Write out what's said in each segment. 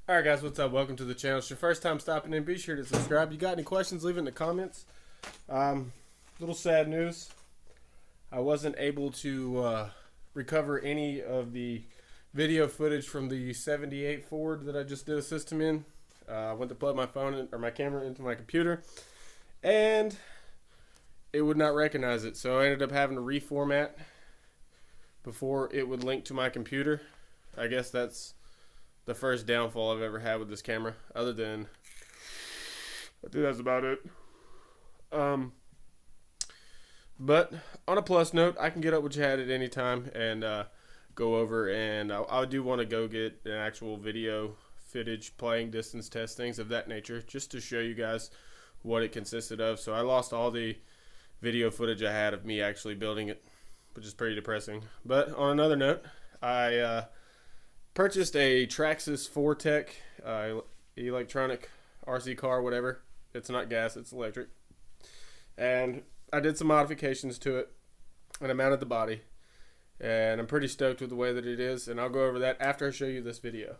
Alright guys, what's up? Welcome to the channel. It's your first time stopping in. Be sure to subscribe. You got any questions, leave it in the comments. Little sad news. I wasn't able to recover any of the video footage from the 78 Ford that I just did a system in. I went to plug my phone or my camera into my computer and it would not recognize it. So I ended up having to reformat before it would link to my computer. I guess that's the first downfall I've ever had with this camera. Other than, I think that's about it. But on a plus note, I can get up with Chad at any time and go over, and I do want to go get an actual video footage, playing distance test, things of that nature, just to show you guys what it consisted of. So I lost all the video footage I had of me actually building it, which is pretty depressing. But on another note, I purchased a Traxxas 4Tech electronic RC car, whatever. It's not gas, it's electric. And I did some modifications to it, and I mounted the body. And I'm pretty stoked with the way that it is, and I'll go over that after I show you this video.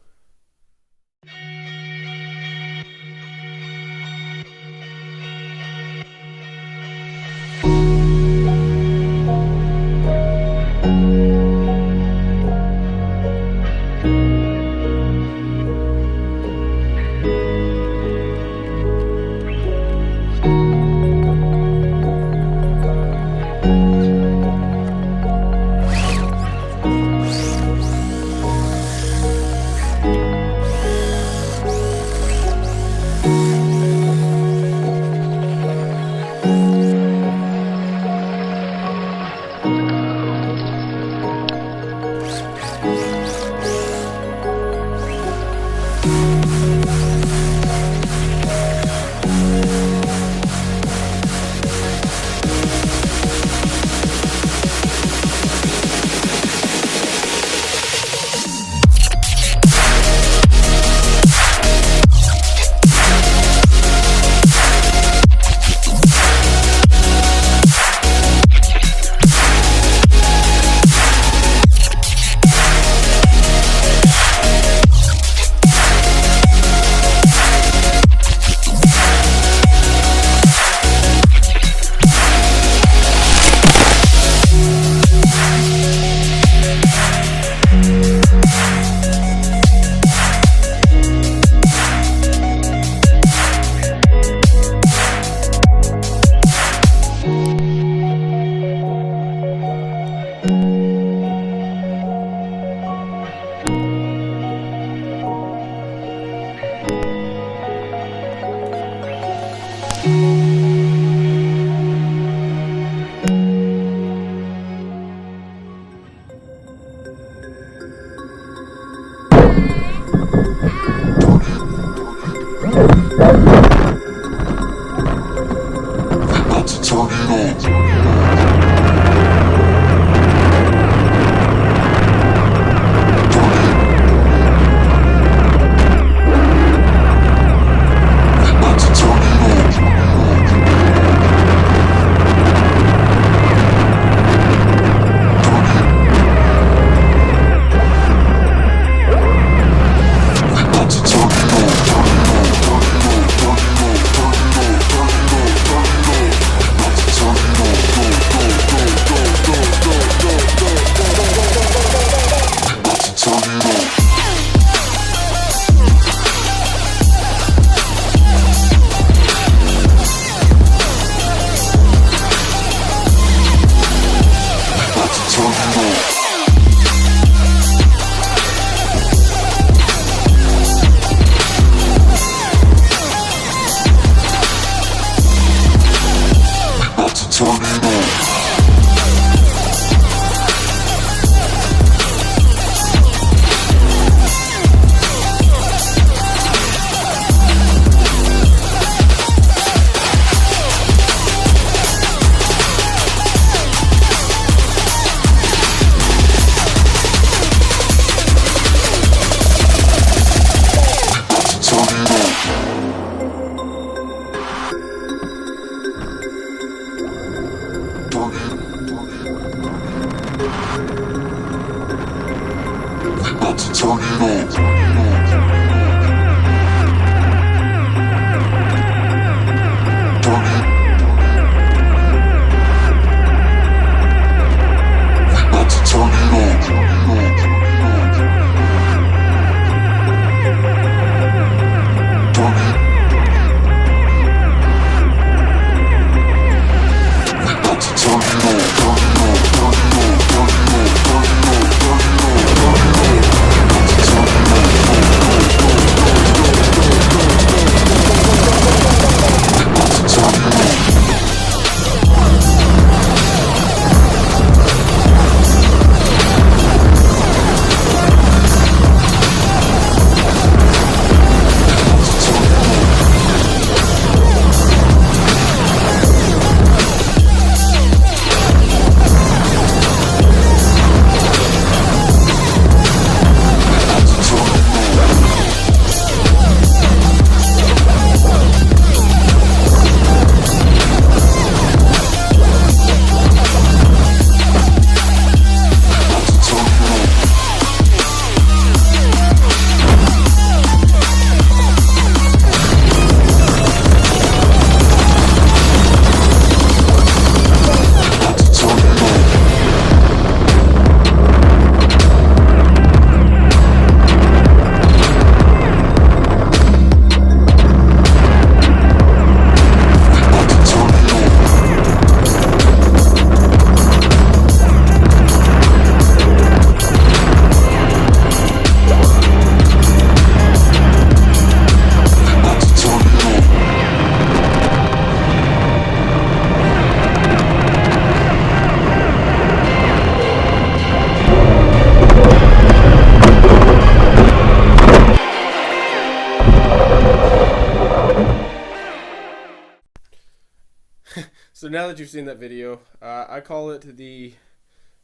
So now that you've seen that video, I call it the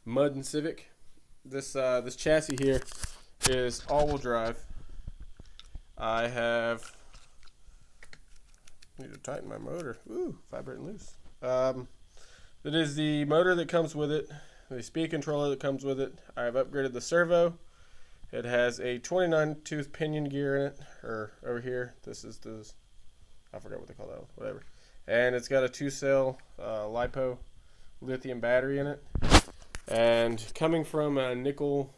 Mud and Civic. This chassis here is all-wheel drive. I need to tighten my motor. Ooh, vibrating loose. It is the motor that comes with it, the speed controller that comes with it. I've upgraded the servo. It has a 29-tooth pinion gear in it, or over here. This is the, I forgot what they call that one, whatever. And it's got a 2-cell LiPo lithium battery in it. And coming from a nickel,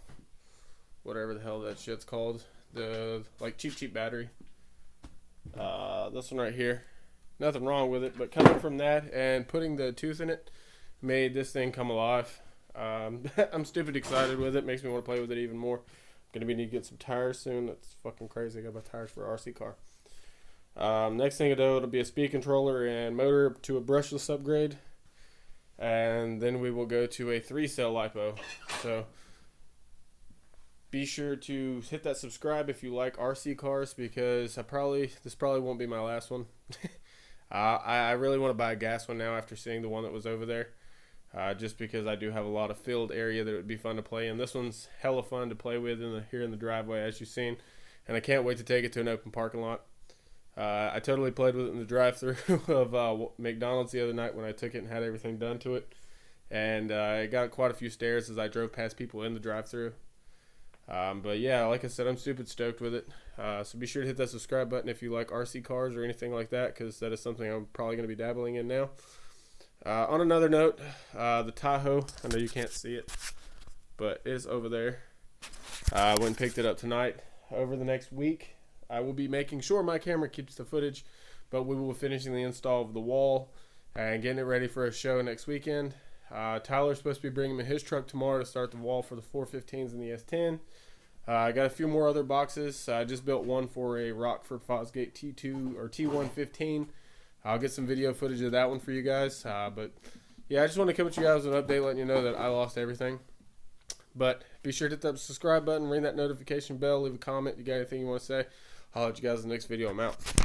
whatever the hell that shit's called, the like cheap battery. This one right here. Nothing wrong with it, but coming from that and putting the tooth in it made this thing come alive. I'm stupid excited with it. Makes me want to play with it even more. I'm gonna need to get some tires soon. That's fucking crazy. I got my tires for an RC car. Next thing I do, it'll be a speed controller and motor to a brushless upgrade, and then we will go to a 3-cell LiPo. So be sure to hit that subscribe if you like RC cars, because this probably won't be my last one. I really want to buy a gas one now after seeing the one that was over there, just because I do have a lot of field area that would be fun to play in. This one's hella fun to play with here in the driveway, as you've seen, and I can't wait to take it to an open parking lot. I totally played with it in the drive-thru of McDonald's the other night when I took it and had everything done to it, and I got quite a few stares as I drove past people in the drive-thru. But yeah, like I said, I'm stupid stoked with it. So be sure to hit that subscribe button if you like RC cars or anything like that, because that is something I'm probably going to be dabbling in now. On another note, the Tahoe, I know you can't see it, but it is over there. I went and picked it up tonight. Over the next week, I will be making sure my camera keeps the footage, but we will be finishing the install of the wall and getting it ready for a show next weekend. Tyler's supposed to be bringing me his truck tomorrow to start the wall for the 415s and the S10. I got a few more other boxes. I just built one for a Rockford Fosgate T2 or T115. I'll get some video footage of that one for you guys. But yeah, I just want to come at you guys with an update, letting you know that I lost everything. But be sure to hit that subscribe button, ring that notification bell, leave a comment. You got anything you want to say? I'll let you guys in the next video. I'm out.